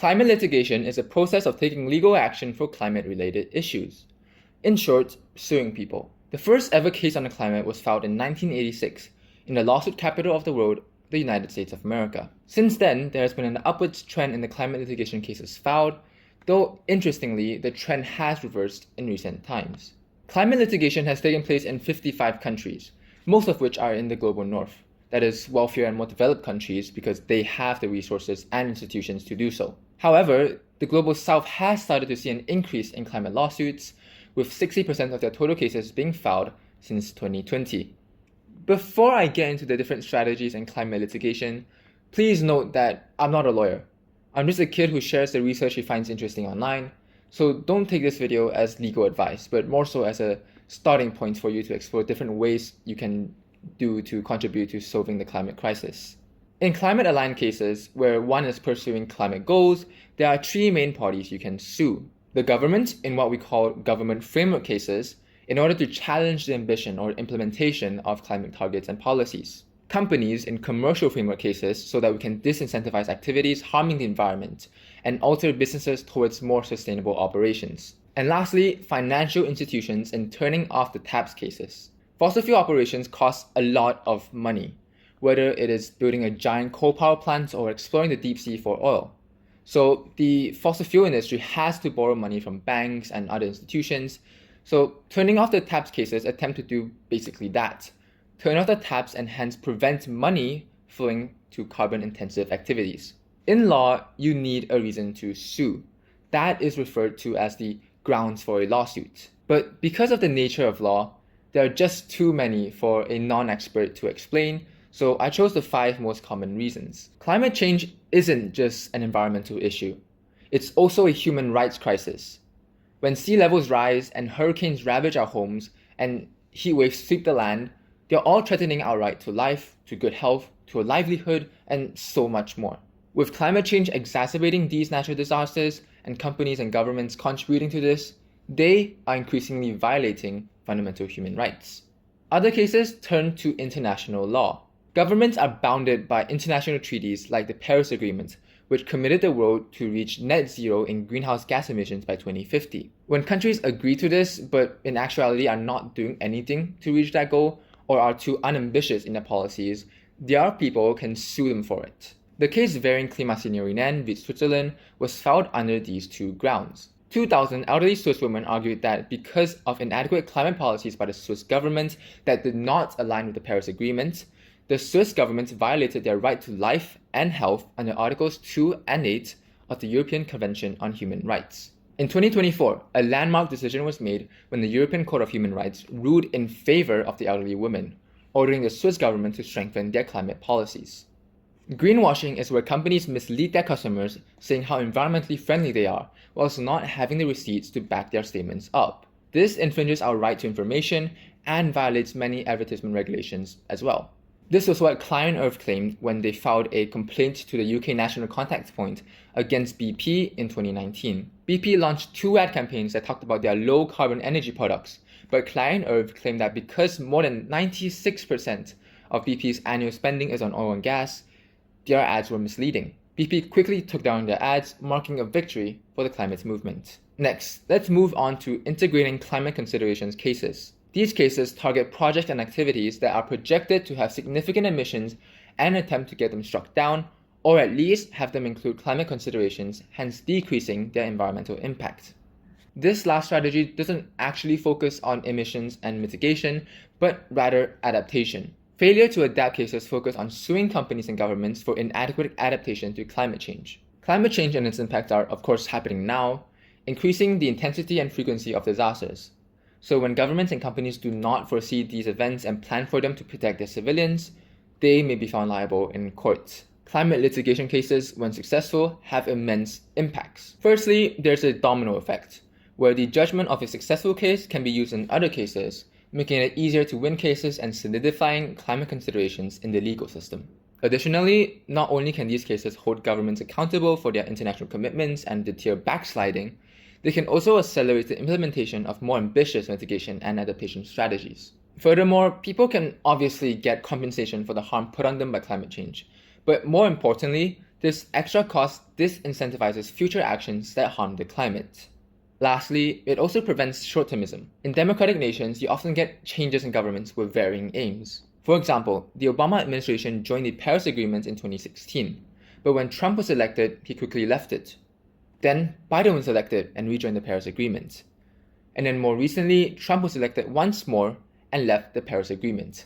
Climate litigation is a process of taking legal action for climate-related issues. In short, suing people. The first ever case on the climate was filed in 1986 in the lawsuit capital of the world, the United States of America. Since then, there has been an upwards trend in the climate litigation cases filed, though interestingly, the trend has reversed in recent times. Climate litigation has taken place in 55 countries, most of which are in the global north. That is, wealthier and more developed countries because they have the resources and institutions to do so. However, the global south has started to see an increase in climate lawsuits, with 60% of their total cases being filed since 2020. Before I get into the different strategies in climate litigation, please note that I'm not a lawyer. I'm just a kid who shares the research he finds interesting online, so don't take this video as legal advice, but more so as a starting point for you to explore different ways you can do to contribute to solving the climate crisis. In climate-aligned cases, where one is pursuing climate goals, there are three main parties you can sue. The government, in what we call government framework cases, in order to challenge the ambition or implementation of climate targets and policies. Companies in commercial framework cases, so that we can disincentivize activities harming the environment and alter businesses towards more sustainable operations. And lastly, financial institutions in turning off the taps cases. Fossil fuel operations cost a lot of money, whether it is building a giant coal power plant or exploring the deep sea for oil. So the fossil fuel industry has to borrow money from banks and other institutions. So turning off the taps cases attempt to do basically that. Turn off the taps and hence prevent money flowing to carbon-intensive activities. In law, you need a reason to sue. That is referred to as the grounds for a lawsuit. But because of the nature of law, there are just too many for a non-expert to explain, so I chose the 5 most common reasons. Climate change isn't just an environmental issue. It's also a human rights crisis. When sea levels rise and hurricanes ravage our homes and heat waves sweep the land, they're all threatening our right to life, to good health, to a livelihood, and so much more. With climate change exacerbating these natural disasters and companies and governments contributing to this, they are increasingly violating fundamental human rights. Other cases turn to international law. Governments are bounded by international treaties like the Paris Agreement, which committed the world to reach net zero in greenhouse gas emissions by 2050. When countries agree to this, but in actuality are not doing anything to reach that goal, or are too unambitious in their policies, their people can sue them for it. The case Verein Klimasignerungen v Switzerland was filed under these 2 grounds. 2,000 elderly Swiss women argued that because of inadequate climate policies by the Swiss government that did not align with the Paris Agreement, the Swiss government violated their right to life and health under Articles 2 and 8 of the European Convention on Human Rights. In 2024, a landmark decision was made when the European Court of Human Rights ruled in favor of the elderly women, ordering the Swiss government to strengthen their climate policies. Greenwashing is where companies mislead their customers, saying how environmentally friendly they are, whilst not having the receipts to back their statements up. This infringes our right to information and violates many advertisement regulations as well. This was what Client Earth claimed when they filed a complaint to the UK National Contact Point against BP in 2019. BP launched 2 ad campaigns that talked about their low carbon energy products, but Client Earth claimed that because more than 96% of BP's annual spending is on oil and gas, their ads were misleading. BP quickly took down their ads, marking a victory for the climate movement. Next, let's move on to integrating climate considerations cases. These cases target projects and activities that are projected to have significant emissions and attempt to get them struck down, or at least have them include climate considerations, hence decreasing their environmental impact. This last strategy doesn't actually focus on emissions and mitigation, but rather adaptation. Failure to adapt cases focus on suing companies and governments for inadequate adaptation to climate change. Climate change and its impacts are, of course, happening now, increasing the intensity and frequency of disasters. So when governments and companies do not foresee these events and plan for them to protect their civilians, they may be found liable in court. Climate litigation cases, when successful, have immense impacts. Firstly, there's a domino effect, where the judgment of a successful case can be used in other cases, making it easier to win cases and solidifying climate considerations in the legal system. Additionally, not only can these cases hold governments accountable for their international commitments and deter backsliding, they can also accelerate the implementation of more ambitious mitigation and adaptation strategies. Furthermore, people can obviously get compensation for the harm put on them by climate change, but more importantly, This extra cost disincentivizes future actions that harm the climate. Lastly, it also prevents short-termism. In democratic nations, you often get changes in governments with varying aims. For example, the Obama administration joined the Paris Agreement in 2016, but when Trump was elected, he quickly left it. Then Biden was elected and rejoined the Paris Agreement. And then more recently, Trump was elected once more and left the Paris Agreement.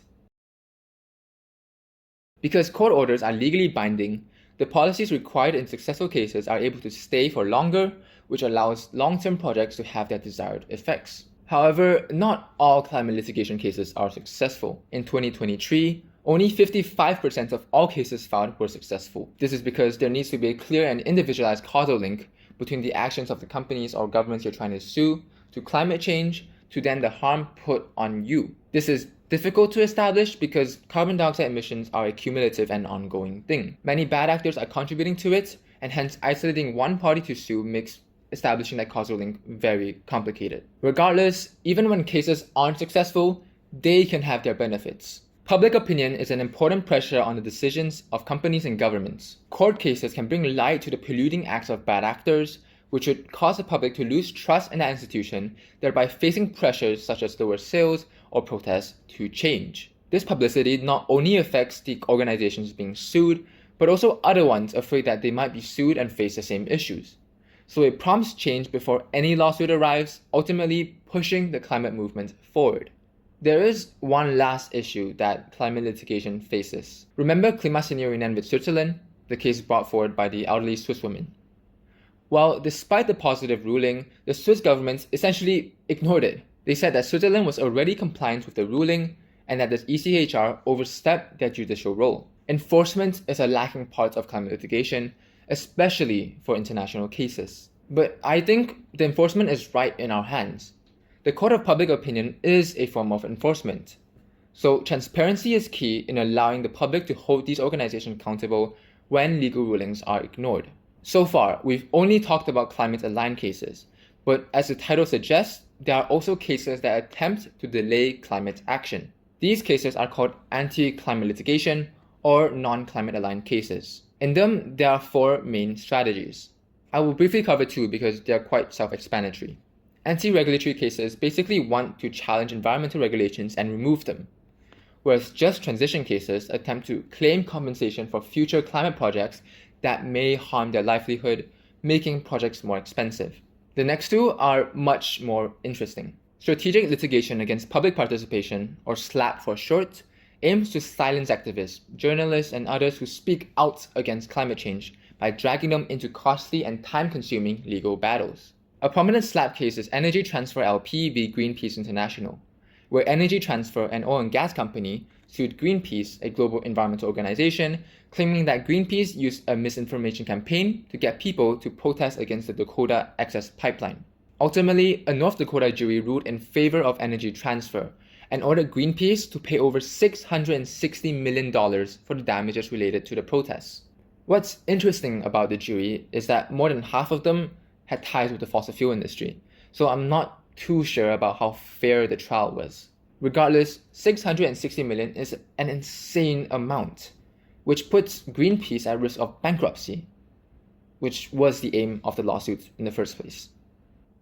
Because court orders are legally binding, the policies required in successful cases are able to stay for longer, which allows long-term projects to have their desired effects. However, not all climate litigation cases are successful. In 2023, only 55% of all cases filed were successful. This is because there needs to be a clear and individualized causal link between the actions of the companies or governments you're trying to sue to climate change to then the harm put on you. This is difficult to establish because carbon dioxide emissions are a cumulative and ongoing thing. Many bad actors are contributing to it, and hence isolating one party to sue makes establishing that causal link very complicated. Regardless, even when cases aren't successful, they can have their benefits. Public opinion is an important pressure on the decisions of companies and governments. Court cases can bring light to the polluting acts of bad actors, which would cause the public to lose trust in that institution, thereby facing pressures such as lower sales or protests to change. This publicity not only affects the organizations being sued, but also other ones afraid that they might be sued and face the same issues. So it prompts change before any lawsuit arrives, ultimately pushing the climate movement forward. There is one last issue that climate litigation faces. Remember Klimasenioren with Switzerland, the case brought forward by the elderly Swiss woman? Well, despite the positive ruling, the Swiss government essentially ignored it. They said that Switzerland was already compliant with the ruling and that the ECHR overstepped their judicial role. Enforcement is a lacking part of climate litigation, especially for international cases. But I think the enforcement is right in our hands. The court of public opinion is a form of enforcement. So transparency is key in allowing the public to hold these organizations accountable when legal rulings are ignored. So far, we've only talked about climate-aligned cases, but as the title suggests, there are also cases that attempt to delay climate action. These cases are called anti-climate litigation or non-climate-aligned cases. In them, there are four main strategies. I will briefly cover two because they are quite self-explanatory. Anti-regulatory cases basically want to challenge environmental regulations and remove them, whereas just transition cases attempt to claim compensation for future climate projects that may harm their livelihood, making projects more expensive. The next two are much more interesting. Strategic litigation against public participation, or SLAP for short, aims to silence activists, journalists, and others who speak out against climate change by dragging them into costly and time-consuming legal battles. A prominent SLAP case is Energy Transfer LP v Greenpeace International, where Energy Transfer, an oil and gas company, sued Greenpeace, a global environmental organization, claiming that Greenpeace used a misinformation campaign to get people to protest against the Dakota Access Pipeline. Ultimately, a North Dakota jury ruled in favor of Energy Transfer and ordered Greenpeace to pay over $660 million for the damages related to the protests. What's interesting about the jury is that more than half of them had ties with the fossil fuel industry, so I'm not too sure about how fair the trial was. Regardless, $660 million is an insane amount, which puts Greenpeace at risk of bankruptcy, which was the aim of the lawsuit in the first place.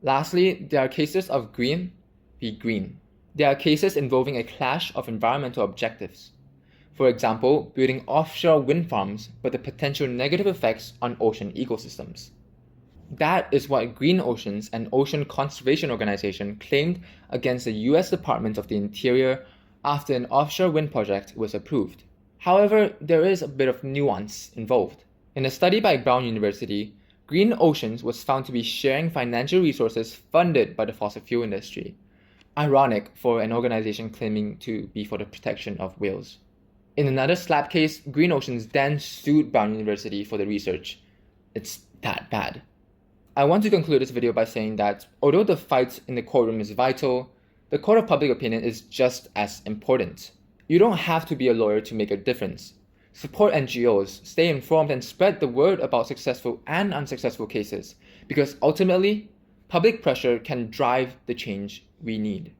Lastly, there are cases of green v. green. There are cases involving a clash of environmental objectives. For example, building offshore wind farms with the potential negative effects on ocean ecosystems. That is what Green Oceans, an ocean conservation organization, claimed against the US Department of the Interior after an offshore wind project was approved. However, there is a bit of nuance involved. In a study by Brown University, Green Oceans was found to be sharing financial resources funded by the fossil fuel industry. Ironic for an organization claiming to be for the protection of whales. In another SLAP case, Green Oceans then sued Brown University for the research. It's that bad. I want to conclude this video by saying that although the fight in the courtroom is vital, the court of public opinion is just as important. You don't have to be a lawyer to make a difference. Support NGOs, stay informed, and spread the word about successful and unsuccessful cases, because ultimately, public pressure can drive the change we need.